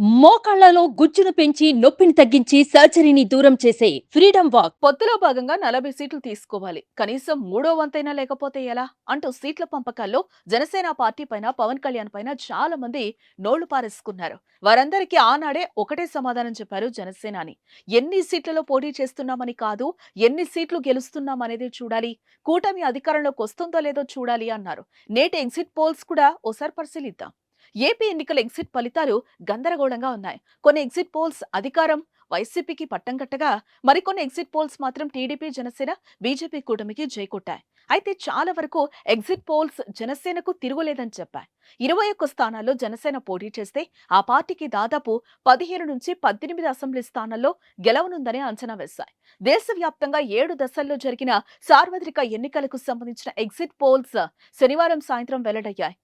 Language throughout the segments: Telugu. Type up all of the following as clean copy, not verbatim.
మోకాళ్లలో గుజ్జును పెంచి నొప్పిని తగ్గించి సర్జరీని దూరం చేసే ఫ్రీడమ్ వాక్. పొత్తులో భాగంగా 40 సీట్లు తీసుకోవాలి. కనీసం మూడో వంతైనా లేకపోతే ఎలా అంటూ సీట్ల పంపకాల్లో జనసేన పార్టీ పైన పవన్ కళ్యాణ్ పైన చాలా మంది నోళ్లు పారేసుకున్నారు. వారందరికీ ఆనాడే ఒకటే సమాధానం చెప్పారు జనసేనాని. ఎన్ని సీట్లలో పోటీ చేస్తున్నామని కాదు, ఎన్ని సీట్లు గెలుస్తున్నామనేది చూడాలి, కూటమి అధికారంలోకి వస్తుందో లేదో చూడాలి అన్నారు. నేటి ఎగ్జిట్ పోల్స్ కూడా ఓసారి పరిశీలిద్దాం. ఏపీ ఎన్నికల ఎగ్జిట్ ఫలితాలు గందరగోళంగా ఉన్నాయి. కొన్ని ఎగ్జిట్ పోల్స్ అధికారం వైసీపీకి పట్టం కట్టగా, మరికొన్ని ఎగ్జిట్ పోల్స్ మాత్రం టీడీపీ, జనసేన, బీజేపీ కూటమికి జైకొట్టాయి. అయితే చాలా వరకు ఎగ్జిట్ పోల్స్ జనసేనకు తిరుగులేదని చెప్పాయి. 21 స్థానాల్లో జనసేన పోటీ చేస్తే ఆ పార్టీకి దాదాపు 15 నుంచి 18 అసెంబ్లీ స్థానాల్లో గెలవనుందని అంచనా వేశాయి. దేశవ్యాప్తంగా 7 దశల్లో జరిగిన సార్వత్రిక ఎన్నికలకు సంబంధించిన ఎగ్జిట్ పోల్స్ శనివారం సాయంత్రం వెల్లడయ్యాయి.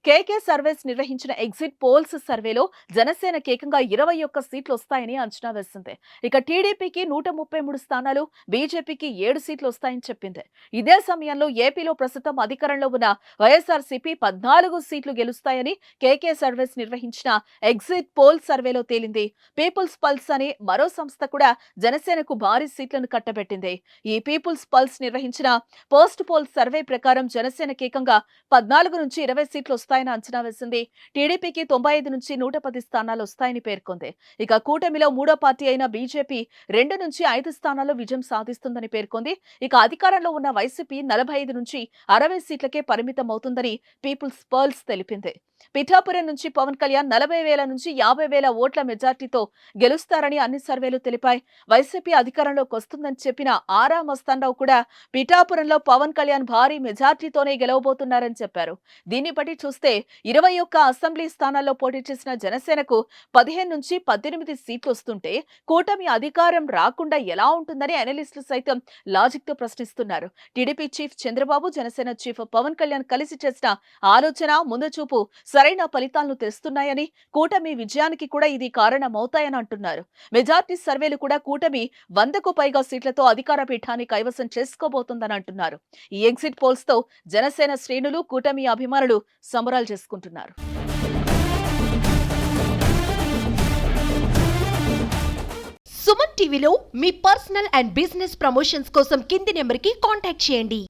కేకే సర్వేస్ నిర్వహించిన ఎగ్జిట్ పోల్స్ సర్వేలో జనసేనకి ఏకంగా 21 సీట్లు వస్తాయని అంచనా వేసింది. ఇక టీడీపీకి 133 స్థానాలు, బీజేపీకి 7 సీట్లు వస్తాయని చెప్పింది. ఇదే సమయంలో ఏపీలో ప్రస్తుతం అధికారంలో ఉన్న వైఎస్ఆర్సీపీ 14 సీట్లు గెలుస్తాయని కేకే సర్వేస్ నిర్వహించిన ఎగ్జిట్ పోల్ సర్వేలో తేలింది. పీపుల్స్ పల్స్ అనే మరో సంస్థ కూడా జనసేనకు భారీ సీట్లను కట్టబెట్టింది. ఈ పీపుల్స్ పల్స్ నిర్వహించిన పోస్ట్ పోల్ సర్వే ప్రకారం జనసేనకి ఏకంగా 14 నుంచి 20 సీట్లు వస్తాయని అంచనా వేసింది. టీడీపీకి 95 నుంచి 110 స్థానాలు వస్తాయని పేర్కొంది. ఇక కూటమిలో మూడో పార్టీ అయిన బీజేపీ 2 నుంచి 5 స్థానాల్లో విజయం సాధిస్తుందని పేర్కొంది. ఇక అధికారంలో ఉన్న వైసీపీ 45 నుంచి 60 సీట్లకే పరిమితం అవుతుందని పీపుల్స్ పల్స్ తెలిపింది. పిఠాపురం నుంచి పవన్ కళ్యాణ్ 40,000 నుంచి 50,000 ఓట్ల మెజార్టీతో గెలుస్తారని అన్ని సర్వేలు తెలిపాయి. వైసీపీ అధికారంలోకి వస్తుందని చెప్పిన ఆరా మస్తాన్రావు కూడా పిఠాపురంలో పవన్ కళ్యాణ్ భారీ మెజార్టీతోనే గెలవబోతున్నారని చెప్పారు. దీన్ని బట్టి చూస్తే 21 అసెంబ్లీ స్థానాల్లో పోటీ చేసిన జనసేనకు 15 నుంచి 18 సీట్లు వస్తుంటే కూటమి అధికారం రాకుండా ఎలా ఉంటుందని అనలిస్టులు సైతం లాజిక్ తో ప్రశ్నిస్తున్నారు. TDP chief Chandrababu, Janasena chief Pawan Kalyan కలిసి చేసిన ఆలోచన, ముందు చూపు సరైన ఫలితాలను తెస్తున్నాయని, కూటమి విజయానికి కూడా ఇది కారణమవుతాయని అంటున్నారు. మెజార్టీ సర్వేలు కూడా కూటమి 100కు పైగా సీట్లతో అధికార పీఠాన్ని కైవసం చేసుకోబోతుందని అంటున్నారు. ఈ ఎగ్జిట్ పోల్స్ తో జనసేన శ్రేణులు, కూటమి అభిమానులు సంబరాలు చేసుకుంటున్నారు. సుమన్ టీవీలో మీ పర్సనల్ అండ్ బిజినెస్ ప్రమోషన్స్ కోసం కింది నెంబర్కి కాంటాక్ట్ చేయండి.